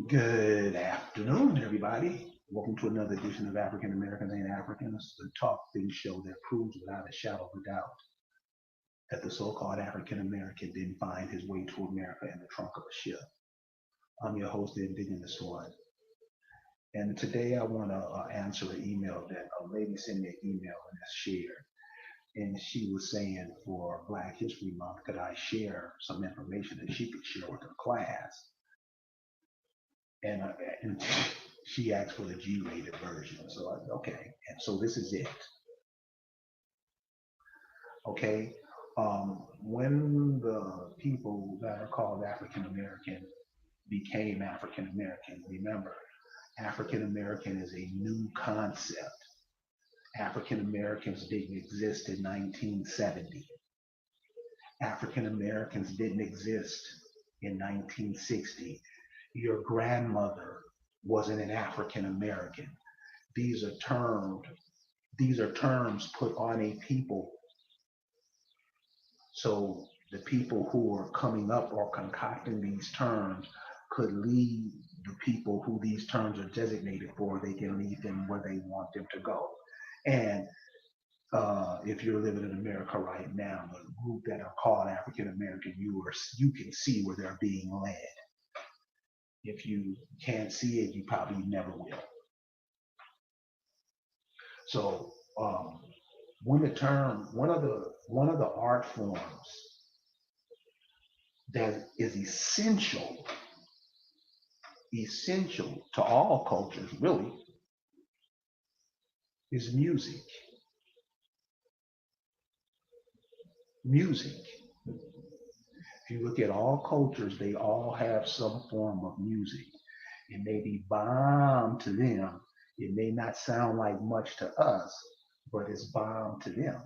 Good afternoon, everybody. Welcome to another edition of African Americans Ain't Africans, the talk thing show that proves without a shadow of a doubt that the so-called African American didn't find his way to America in the trunk of a ship. I'm your host, the Indigenous One, and today I want to answer an email that a lady sent me an email and has shared, and she was saying for Black History Month, could I share some information that she could share with her class? and, uh, and she asked for the G-rated version. So okay, and so this is it. Okay, when the people that are called African American became African American, remember, African American is a new concept. African Americans didn't exist in 1970. African Americans didn't exist in 1960. Your grandmother wasn't an African American. These are termed these are terms put on a people so the people who are coming up or concocting these terms could lead the people who these terms are designated for, they can lead them where they want them to go. And if you're living in America right now, the group that are called African American, you can see where they're being led. If you can't see it, you probably never will. So when the term one of the art forms that is essential to all cultures really is music. If you look at all cultures, they all have some form of music. It may be bomb to them, it may not sound like much to us, but it's bomb to them.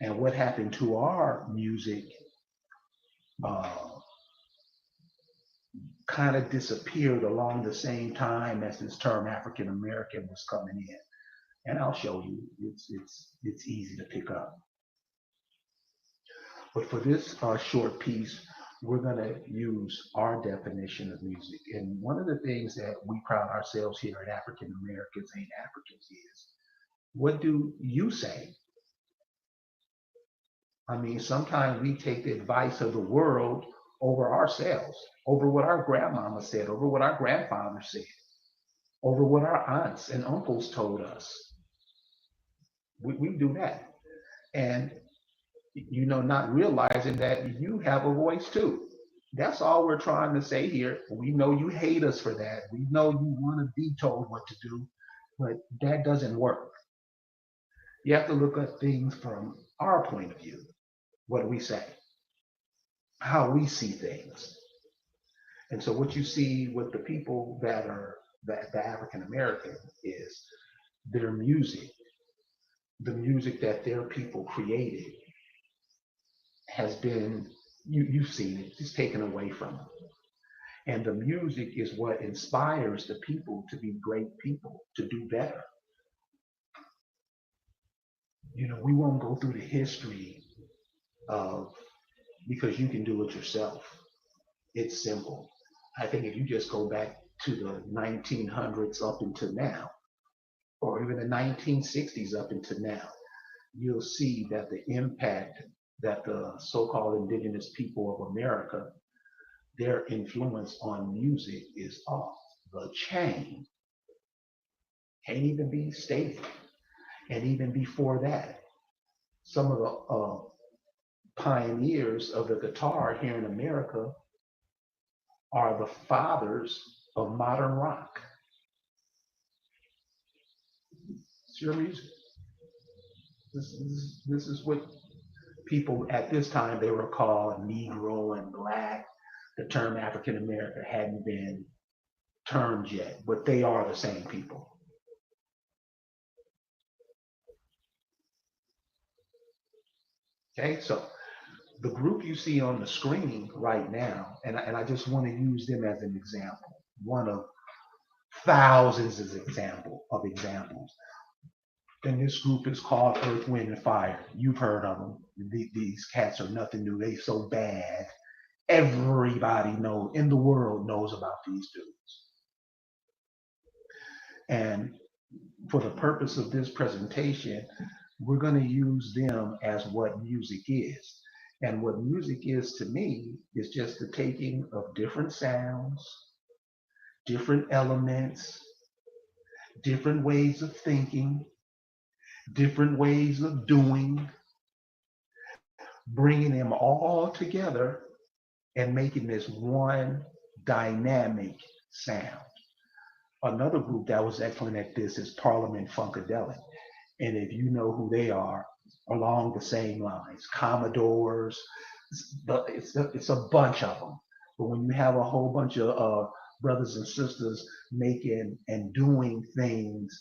And what happened to our music uh, kind of disappeared along the same time as this term African American was coming in. And I'll show you. It's easy to pick up. But for this short piece, we're going to use our definition of music. And one of the things that we pride ourselves here at African Americans Ain't Africans is, what do you say? I mean, sometimes we take the advice of the world over ourselves, over what our grandmama said, over what our grandfather said, over what our aunts and uncles told us. We do that. And not realizing that you have a voice too. That's all we're trying to say here. We know you hate us for that. We know you want to be told what to do, but that doesn't work. You have to look at things from our point of view. What do we say? How we see things. And so what you see with the people that are the African American is their music, the music that their people created has been you've seen it, it's taken away from them. And the music is what inspires the people to be great people, to do better. We won't go through the history of because you can do it yourself. It's simple. I think if you just go back to the 1900s up until now, or even the 1960s up until now, you'll see that the impact that the so-called indigenous people of America, their influence on music is off the chain. Can't even be stated. And even before that, some of the pioneers of the guitar here in America are the fathers of modern rock. It's your music. This is what people at this time they were called Negro and Black. The term African American hadn't been termed yet, but they are the same people. Okay, so the group you see on the screen right now, and I just want to use them as an example, one of thousands of examples. And this group is called Earth, Wind, and Fire. You've heard of them. These cats are nothing new. They so bad. Everybody in the world knows about these dudes. And for the purpose of this presentation, we're going to use them as what music is. And what music is to me is just the taking of different sounds, different elements, different ways of thinking, different ways of doing, bringing them all together and making this one dynamic sound. Another group that was excellent at this is Parliament Funkadelic. And if you know who they are, along the same lines, Commodores, it's a bunch of them. But when you have a whole bunch of brothers and sisters making and doing things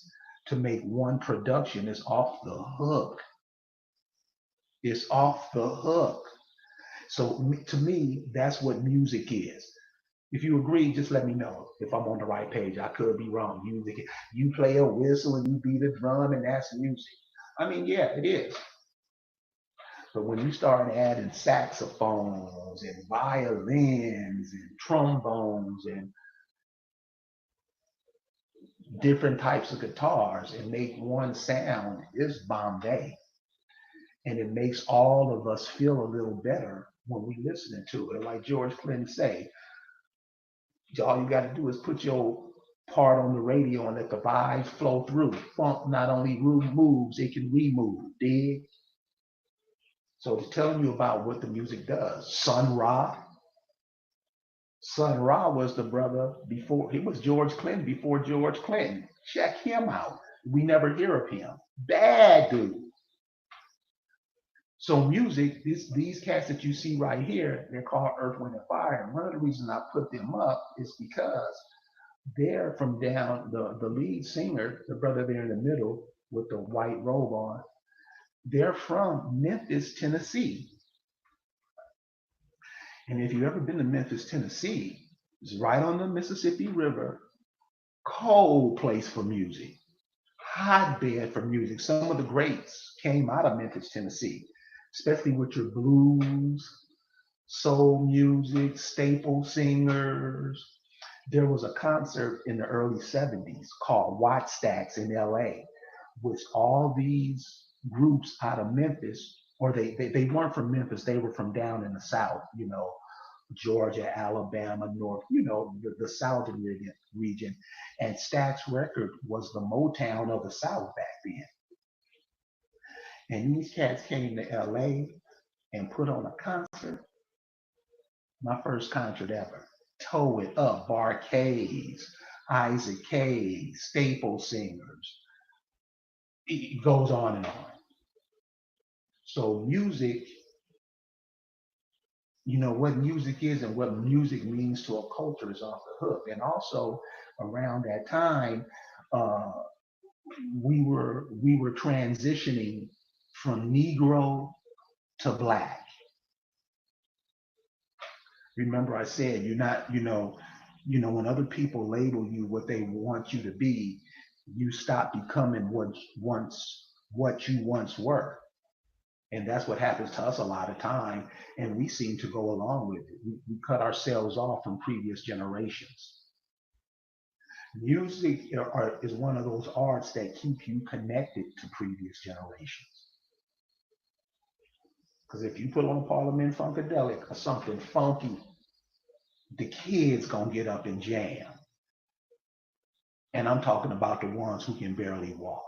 to make one production, it's off the hook. It's off the hook. So to me, that's what music is. If you agree, just let me know if I'm on the right page. I could be wrong. Music, you play a whistle and you beat a drum, and that's music. I mean, yeah, it is. But when you start adding saxophones and violins and trombones and different types of guitars and make one sound, it's Bombay. And it makes all of us feel a little better when we listening to it. Like George Clinton say, all you got to do is put your part on the radio and let the vibes flow through. Funk not only moves, it can remove. Dig? So it's telling you about what the music does. Sun Ra. Sun Ra was the brother before, he was George Clinton before George Clinton. Check him out. We never hear of him. Bad dude. So music, these cats that you see right here, they're called Earth, Wind, and Fire. And one of the reasons I put them up is because they're from down, the lead singer, the brother there in the middle with the white robe on, they're from Memphis, Tennessee. And if you've ever been to Memphis, Tennessee, it's right on the Mississippi River, cold place for music, hotbed for music. Some of the greats came out of Memphis, Tennessee, especially with your blues, soul music, staple singers. There was a concert in the early 70s called Wattstax in LA, which all these groups out of Memphis, or they weren't from Memphis, they were from down in the South, Georgia, Alabama, North, the southern region. And Stax Record was the Motown of the South back then. And these cats came to LA and put on a concert. My first concert ever. Toe It Up, Bar-Kays, Isaac Hayes, staple singers. It goes on and on. So music, what music is and what music means to a culture is off the hook. And also around that time, uh, we were transitioning from Negro to Black. Remember, I said you're not, when other people label you what they want you to be, you stop becoming what you once were. And that's what happens to us a lot of time. And we seem to go along with it. We cut ourselves off from previous generations. Music is one of those arts that keep you connected to previous generations. Because if you put on Parliament Funkadelic or something funky, the kids gonna get up and jam. And I'm talking about the ones who can barely walk.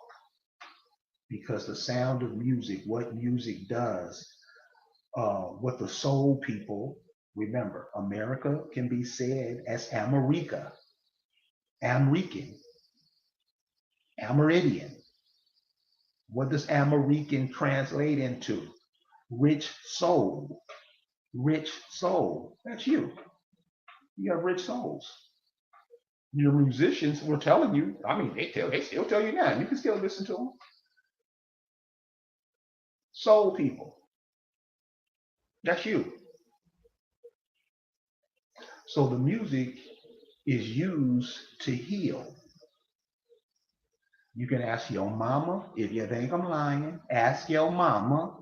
Because the sound of music, what music does, what the soul people, remember, America can be said as America, American, Amerindian. What does American translate into? Rich soul. Rich soul. That's you. You have rich souls. Your musicians were telling you, I mean, they still tell you now. You can still listen to them. Soul people. That's you. So the music is used to heal. You can ask your mama if you think I'm lying. Ask your mama.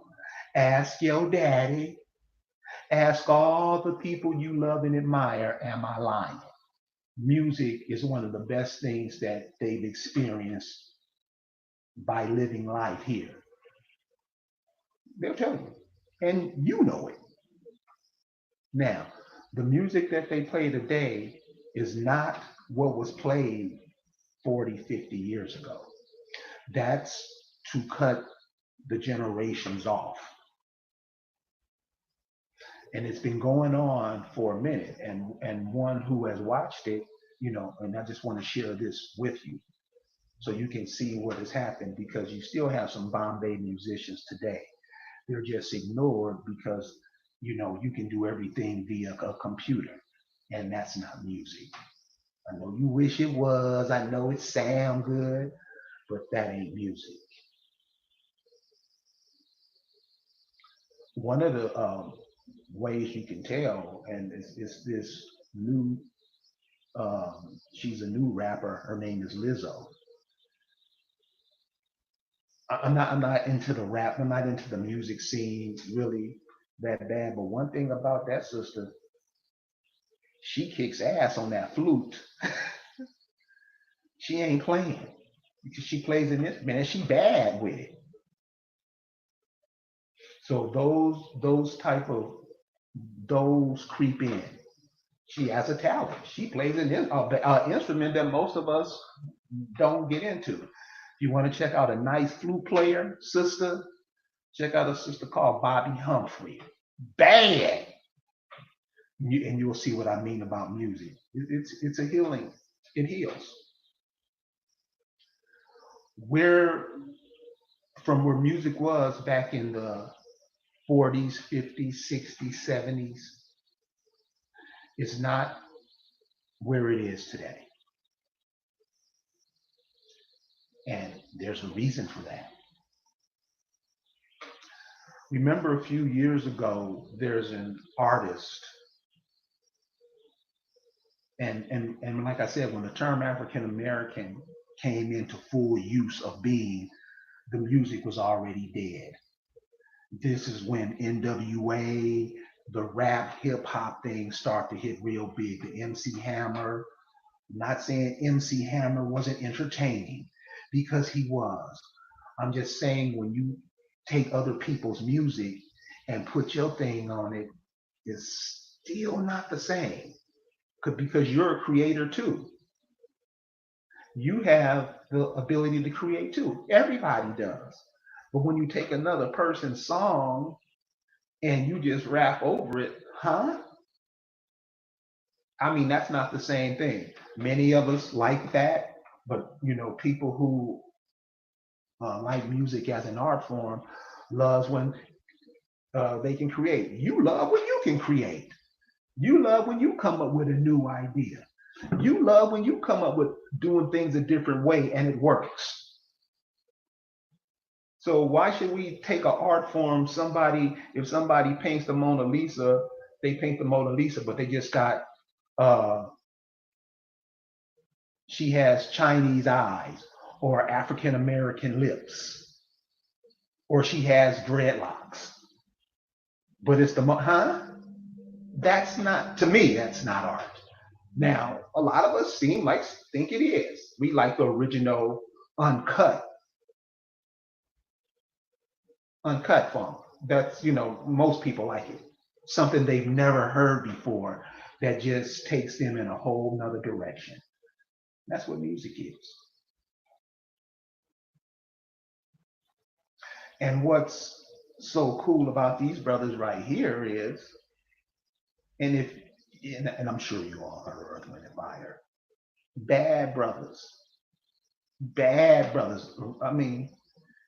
Ask your daddy. Ask all the people you love and admire, am I lying? Music is one of the best things that they've experienced by living life here. They'll tell you. And you know it. Now, the music that they play today is not what was played 40, 50 years ago. That's to cut the generations off. And it's been going on for a minute. And one who has watched it, and I just want to share this with you so you can see what has happened because you still have some Bombay musicians today. They're just ignored because you can do everything via a computer, and that's not music. I know you wish it was. I know it sound good, but that ain't music. One of the ways you can tell, and it's this new. She's a new rapper. Her name is Lizzo. I'm not into the rap. I'm not into the music scene really that bad. But one thing about that sister, she kicks ass on that flute. She ain't playing because she plays an instrument and she bad with it. So those creep in. She has a talent. She plays an instrument that most of us don't get into. If you want to check out a nice flute player, sister, check out a sister called Bobby Humphrey. Bad. And you'll see what I mean about music. It's a healing. It heals. Where from where music was back in the 40s, 50s, 60s, 70s is not where it is today. And there's a reason for that. Remember a few years ago, there's an artist, and like I said, when the term African American came into full use of being, the music was already dead. This is when NWA, the rap hip hop thing started to hit real big. The MC Hammer, I'm not saying MC Hammer wasn't entertaining because he was. I'm just saying when you take other people's music and put your thing on it, it's still not the same because you're a creator too. You have the ability to create too. Everybody does. But when you take another person's song and you just rap over it, huh? I mean, that's not the same thing. Many of us like that, but people who like music as an art form loves when they can create. You love when you can create. You love when you come up with a new idea. You love when you come up with doing things a different way and it works. So why should we take an art form? If somebody paints the Mona Lisa, they paint the Mona Lisa, but they just got uh, she has Chinese eyes or African American lips, or she has dreadlocks. But it's huh? That's not to me. That's not art. Now, a lot of us think it is. We like the original uncut, uncut funk. That's most people like it. Something they've never heard before that just takes them in a whole nother direction. That's what music is. And what's so cool about these brothers right here is, and if and I'm sure you all heard of Earth, Wind, and Fire, bad brothers, bad brothers. I mean,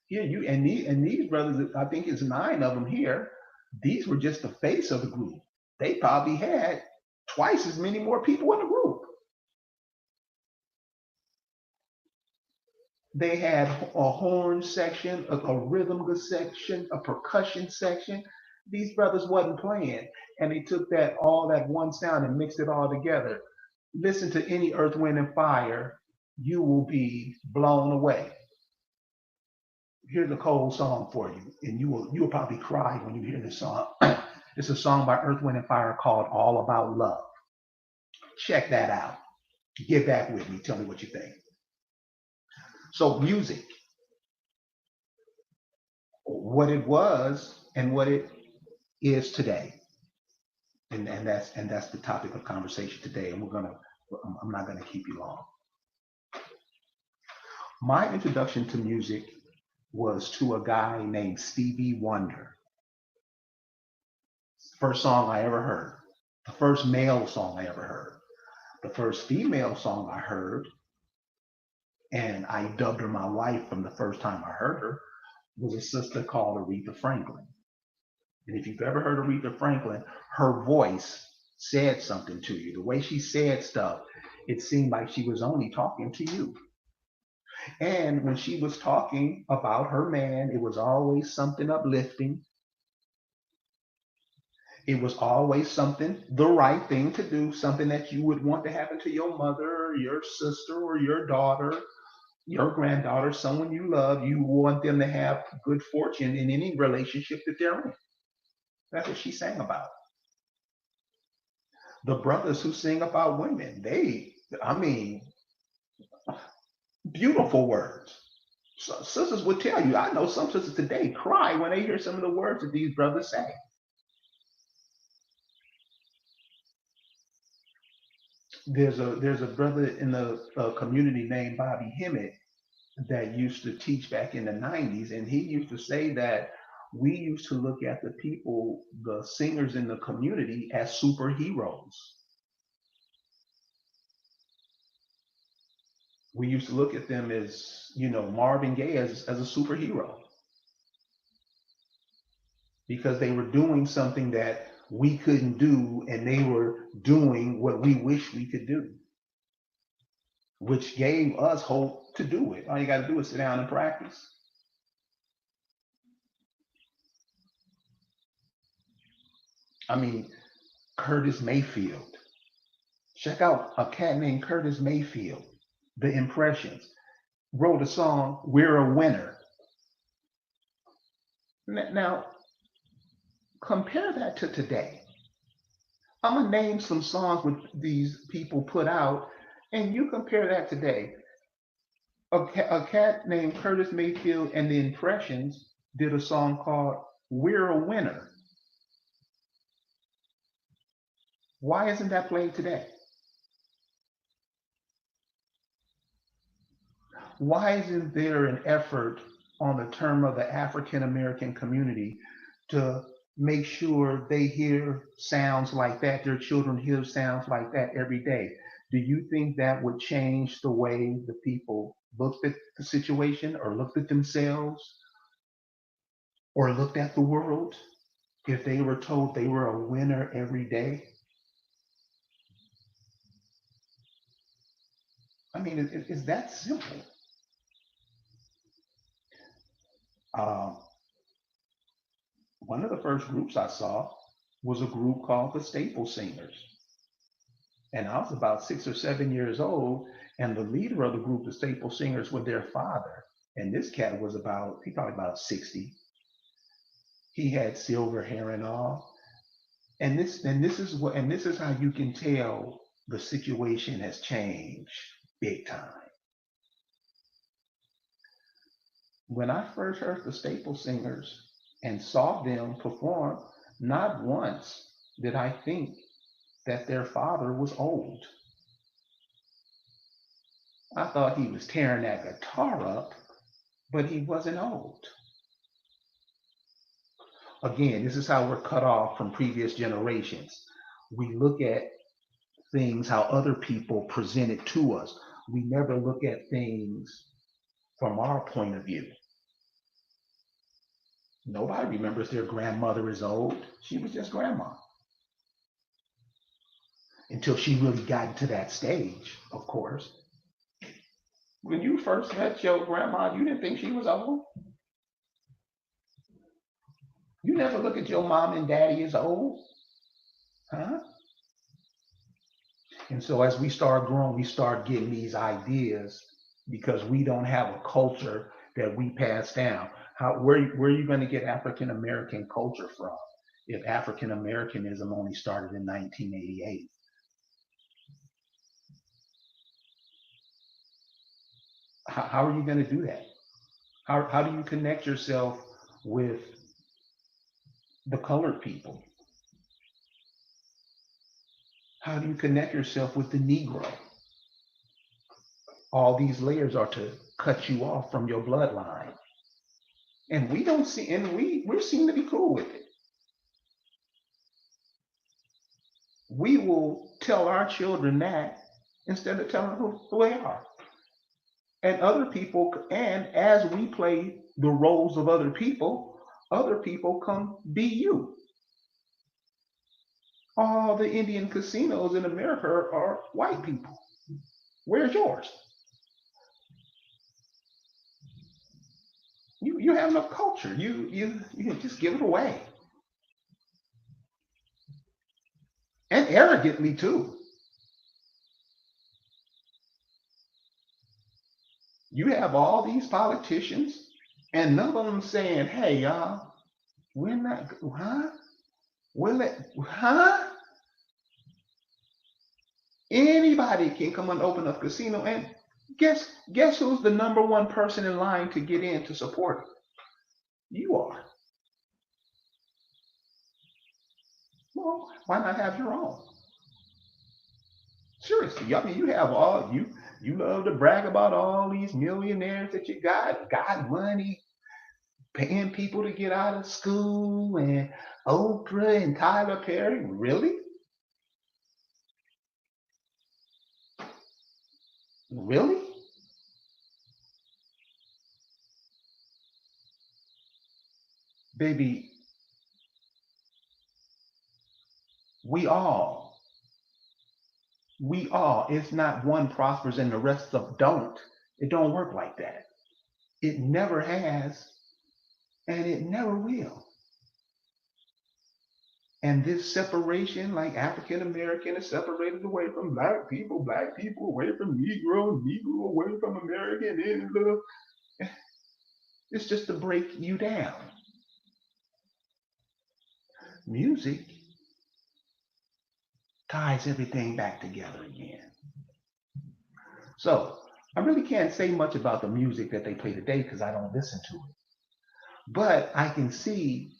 here you and these brothers, I think it's 9 of them here. These were just the face of the group. They probably had twice as many more people in the group. They had a horn section, a rhythm section, a percussion section. These brothers wasn't playing, and they took all that one sound and mixed it all together. Listen to any Earth, Wind, and Fire, you will be blown away. Here's a cold song for you, and you'll probably cry when you hear this song. It's a song by Earth, Wind, and Fire called All About Love. Check that out. Get back with me. Tell me what you think. So, music, what it was and what it is today. And that's the topic of conversation today. And I'm not gonna keep you long. My introduction to music was to a guy named Stevie Wonder. First song I ever heard. The first male song I ever heard. The first female song I heard, and I dubbed her my wife from the first time I heard her, was a sister called Aretha Franklin. And if you've ever heard Aretha Franklin, her voice said something to you. The way she said stuff, it seemed like she was only talking to you. And when she was talking about her man, it was always something uplifting. It was always something, the right thing to do, something that you would want to happen to your mother, or your sister, or your daughter, your granddaughter, someone you love. You want them to have good fortune in any relationship that they're in. That's what she sang about. The brothers who sing about women, I mean, beautiful words. So sisters would tell you, I know some sisters today cry when they hear some of the words that these brothers say. There's a brother in the community named Bobby Hemmett that used to teach back in the 90s, and he used to say that we used to look at the people, the singers in the community, as superheroes. We used to look at them as, Marvin Gaye as a superhero because they were doing something that we couldn't do, and they were doing what we wish we could do, which gave us hope to do it. All you got to do is sit down and practice. I mean, Curtis Mayfield. Check out a cat named Curtis Mayfield. The Impressions wrote a song, We're a Winner. Now, compare that to today. I'm going to name some songs with these people put out, and you compare that today. A cat named Curtis Mayfield and the Impressions did a song called We're a Winner. Why isn't that played today? Why isn't there an effort on the term of the African American community to make sure they hear sounds like that, their children hear sounds like that every day? Do you think that would change the way the people looked at the situation or looked at themselves or looked at the world if they were told they were a winner every day? I mean, it's that simple. Um, One of the first groups I saw was a group called the Staple Singers. And I was about 6 or 7 years old, and the leader of the group, the Staple Singers, was their father. And this cat was he probably about 60. He had silver hair and all. And this is how you can tell the situation has changed big time. When I first heard the Staple Singers and saw them perform, not once did I think that their father was old. I thought he was tearing that guitar up, but he wasn't old. Again, this is how we're cut off from previous generations. We look at things how other people present it to us. We never look at things from our point of view. Nobody remembers their grandmother is old. She was just grandma until she really got to that stage, of course. When you first met your grandma, you didn't think she was old. You never look at your mom and daddy as old, huh? And so as we start growing, we start getting these ideas because we don't have a culture that we pass down. Where are you going to get African American culture from? if African Americanism only started in 1988? How are you going to do that? How do you connect yourself with the colored people? How do you connect yourself with the Negro? All these layers are to cut you off from your bloodline. And we don't see, and we seem to be cool with it. We will tell our children that instead of telling them who they are. And other people, and as we play the roles of other people come be you. All the Indian casinos in America are white people. Where's yours? You have no culture. You can just give it away. And arrogantly too. You have all these politicians, and none of them saying, "Hey, y'all, we're not, huh? We're let, huh? Anybody can come and open up a casino, and guess who's the number one person in line to get in to support it? You are. Well, why not have your own? Seriously, I mean, you have all you love to brag about all these millionaires that you got money, paying people to get out of school, and Oprah and Tyler Perry. Really? Really? Baby, we all, it's not one prospers and the rest of don't. It don't work like that. It never has, and it never will. And this separation, like African American is separated away from black people away from Negro, Negro away from American, it's just to break you down. Music ties everything back together again. So I really can't say much about the music that they play today because I don't listen to it. But I can see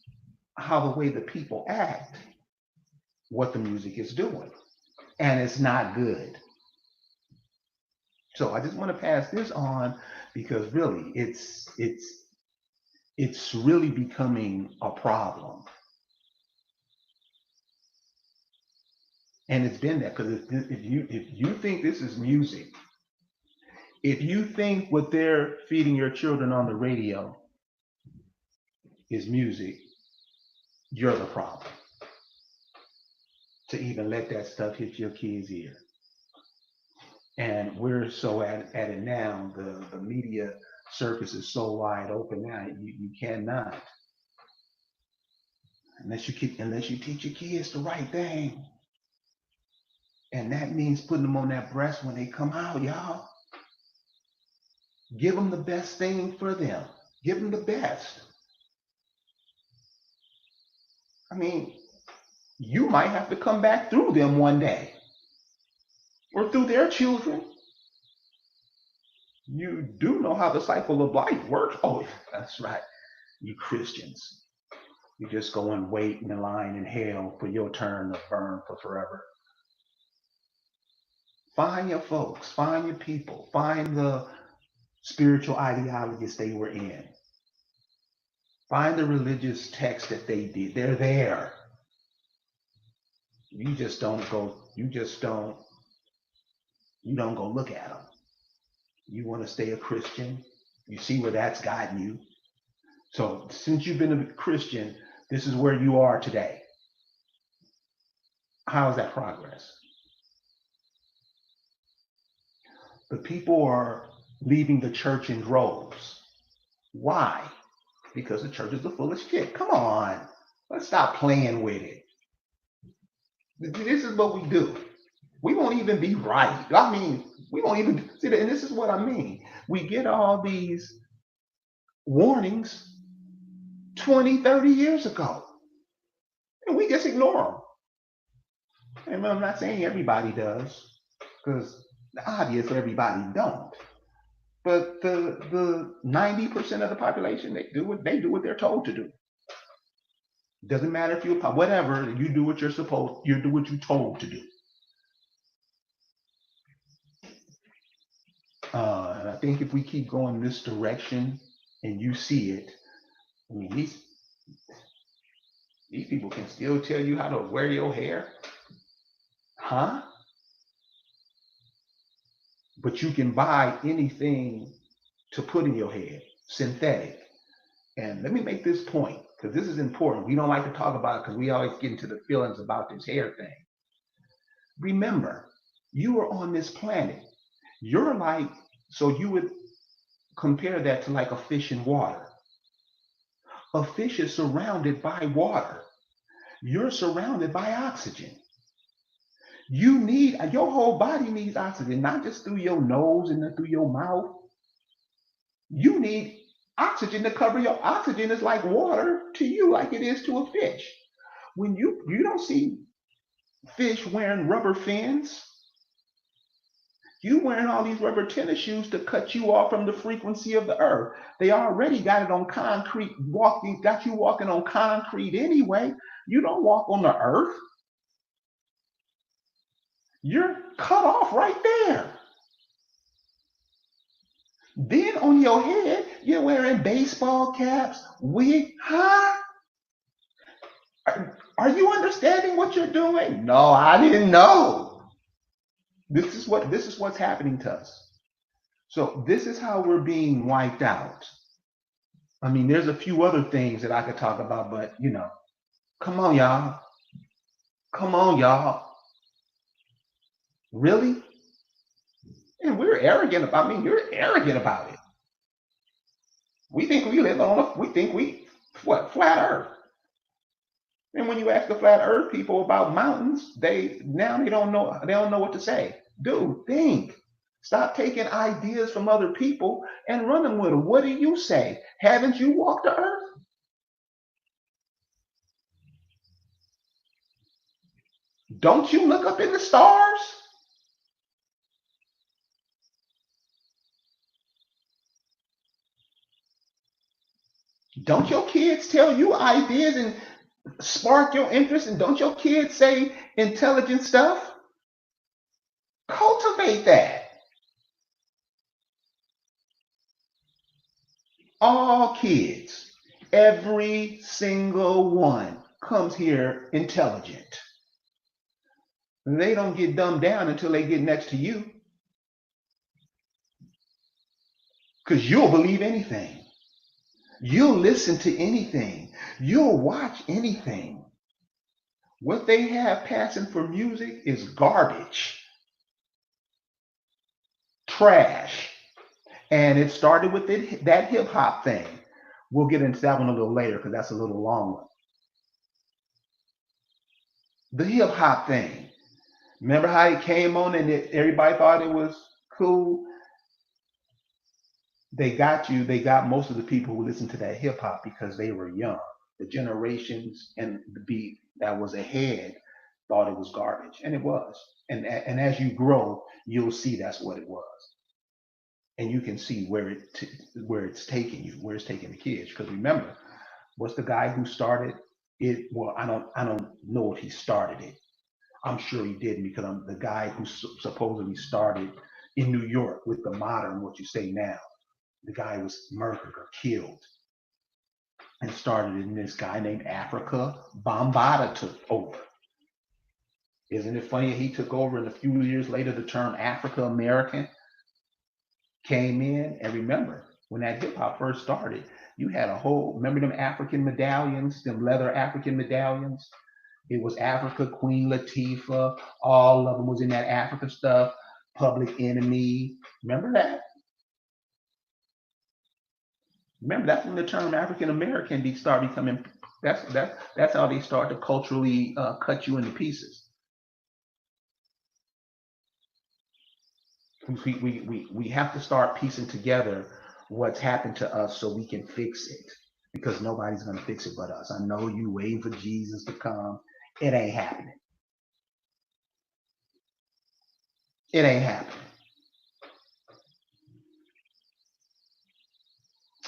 how the way the people act, what the music is doing. And it's not good. So I just want to pass this on because really it's really becoming a problem. And it's been that because if you think this is music, if you think what they're feeding your children on the radio is music, you're the problem. To even let that stuff hit your kids' ear. And we're so at it now, the media surface is so wide open now, you cannot, unless you teach your kids the right thing. And that means putting them on that breast when they come out, y'all. Give them the best thing for them. Give them the best. I mean, you might have to come back through them one day or through their children. You do know how the cycle of life works. Oh, that's right. You Christians. You just go and wait in the line in hell for your turn to burn for forever. Find your folks, find your people, find the spiritual ideologies they were in. Find the religious texts that they did. They're there. You just don't go, you don't go look at them. You want to stay a Christian. You see where that's gotten you. So since you've been a Christian, this is where you are today. How is that progress? The people are leaving the church in droves. Why? Because the church is full of shit. Come on. Let's stop playing with it. This is what we do. We won't even be right. I mean, we won't even see that. And this is what I mean. We get all these warnings 20, 30 years ago. and we just ignore them. And I'm not saying everybody does, because obvious everybody don't. But the 90% of the population, they do what they're told to do. Doesn't matter if you're whatever, you do what you do what you're told to do. And I think if we keep going this direction and you see it, I mean, these people can still tell you how to wear your hair, huh? But you can buy anything to put in your head, synthetic. And let me make this point, because this is important. We don't like to talk about it because we always get into the feelings about this hair thing. Remember, you are on this planet. You're like, so you would compare that to like a fish in water. A fish is surrounded by water. You're surrounded by oxygen. Your whole body needs oxygen, not just through your nose and then through your mouth. You need oxygen to cover your oxygen is like water to you, like it is to a fish. When you don't see fish wearing rubber fins, you wearing all these rubber tennis shoes to cut you off from the frequency of the earth. They already got it on concrete, got you walking on concrete anyway. You don't walk on the earth. You're cut off right there. Then on your head, you're wearing baseball caps, wig, huh? Are you understanding what you're doing? No, I didn't know. This is what's happening to us. So this is how we're being wiped out. I mean, there's a few other things that I could talk about, but come on, y'all. Come on, y'all. Really? And we're arrogant. I mean, you're arrogant about it. We think we live we think flat earth. And when you ask the flat earth people about mountains, they don't know what to say. Dude, think. Stop taking ideas from other people and running with them. What do you say? Haven't you walked the earth? Don't you look up in the stars? Don't your kids tell you ideas and spark your interest? And don't your kids say intelligent stuff? Cultivate that. All kids, every single one comes here intelligent. They don't get dumbed down until they get next to you. Because you'll believe anything. You'll listen to anything. You'll watch anything. What they have passing for music is garbage, trash. And it started with that hip hop thing. We'll get into that one a little later because that's a little long one. The hip hop thing. Remember how it came on and everybody thought it was cool? They got most of the people who listened to that hip hop because they were young. The generations and the beat that was ahead thought it was garbage, and it was. And as you grow, you'll see that's what it was, and you can see where it's taking you, where it's taking the kids. Because remember, what's the guy who started it? Well, I don't know if he started it. I'm sure he didn't because I'm the guy who supposedly started in New York with the modern, what you say now. The guy was murdered or killed and started in this guy named Africa Bambaataa took over. Isn't it funny he took over and a few years later the term Africa American came in? And remember, when that hip hop first started, you had remember them African medallions, them leather African medallions? It was Africa, Queen Latifah, all of them was in that Africa stuff, Public Enemy. Remember that? Remember, that's when the term African American start becoming. That's how they start to culturally cut you into pieces. We have to start piecing together what's happened to us so we can fix it. because nobody's going to fix it but us. I know you waiting for Jesus to come. It ain't happening. It ain't happening.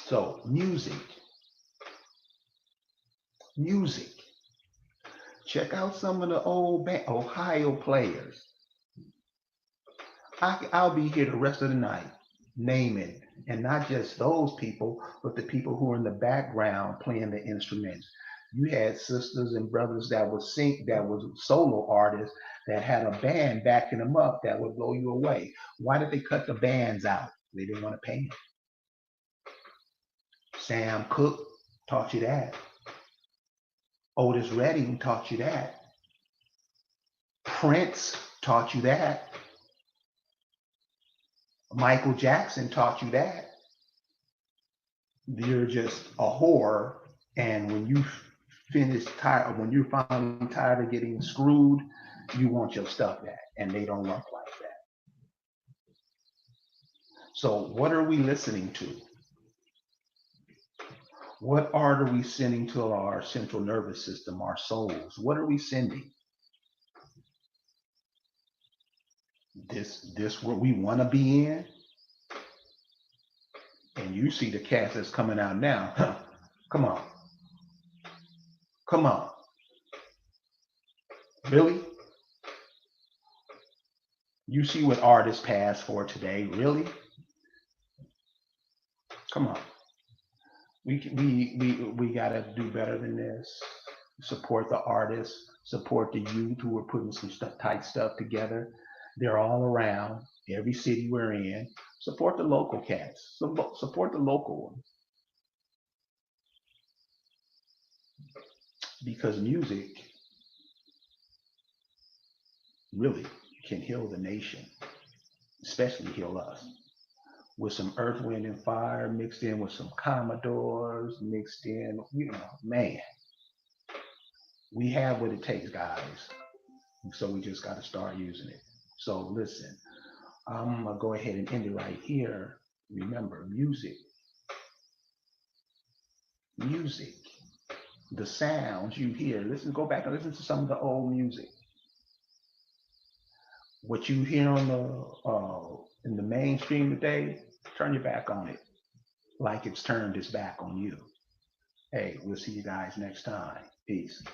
So music. Check out some of the old Ohio players. I'll be here the rest of the night naming, and not just those people, but the people who are in the background playing the instruments. You had sisters and brothers that would sing, that was solo artists that had a band backing them up that would blow you away. Why did they cut the bands out? They didn't want to pay them. Sam Cooke taught you that. Otis Redding taught you that. Prince taught you that. Michael Jackson taught you that. You're just a whore, and when you finish tired, when you're finally tired of getting screwed, you want your stuff back, and they don't work like that. So what are we listening to? What art are we sending to our central nervous system, our souls? What are we sending? This what we want to be in? And you see the cast that's coming out now. Huh. Come on. Come on. Really? You see what artists pass for today? Really? Come on. We gotta do better than this. Support the artists, support the youth who are putting some tight stuff together. They're all around every city we're in. Support the local cats. Support the local ones, because music really can heal the nation, especially heal us. With some Earth, Wind, and Fire mixed in with some Commodores, mixed in, man, we have what it takes, guys. So we just got to start using it. So listen, I'm gonna go ahead and end it right here. Remember, music, the sounds you hear. Listen, go back and listen to some of the old music. What you hear on the in the mainstream today, turn your back on it, like it's turned its back on you. Hey, we'll see you guys next time. Peace.